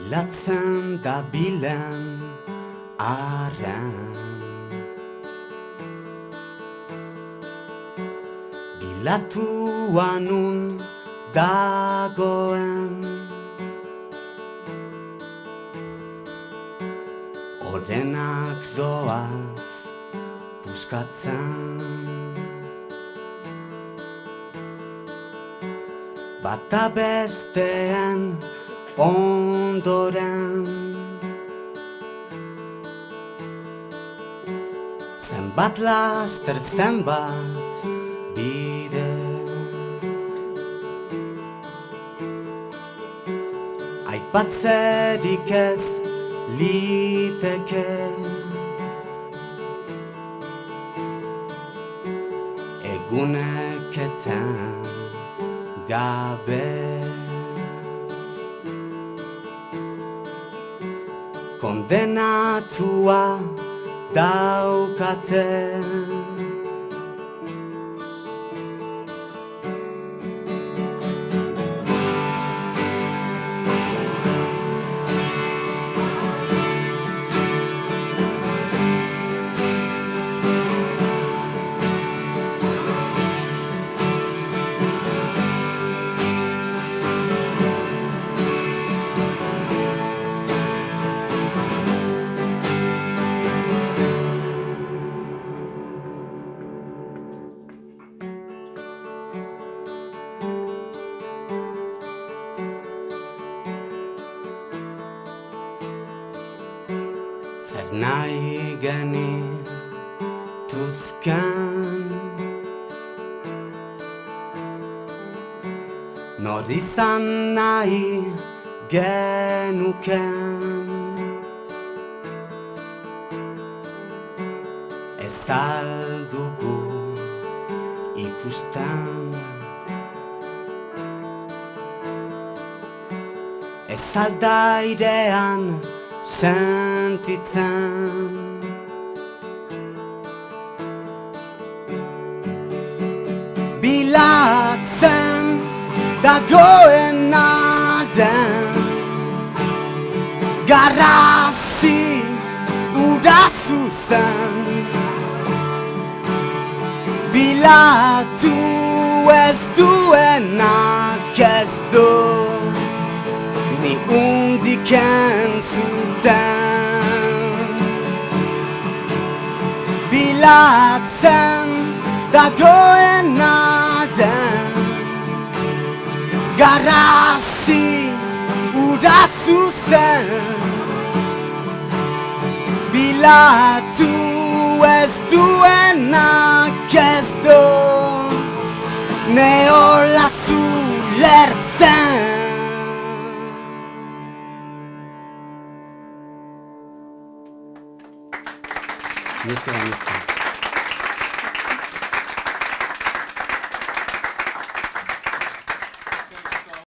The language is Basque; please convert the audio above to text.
Bilatzen da bilen arren Bilatua nun dagoen Orenak doaz puskatzen Bata besteen ondoren Zenbat laster zenbat bide Aipatzerik ez liteke Eguneketen gabe Kondenatua daukate Zer nahi genituzken Nor izan nahi genuken Ez aldugu ikusten Ez aldairean sentitzen Bilatzen dagoenaren Garrasi ura zuzen Bilatu ez duenak ez du Ni undiken zuten Bilatzen dagoenaren Garrasi ura zuzen Bilatu ez duenak ez du Neola zulertzen Mila esker.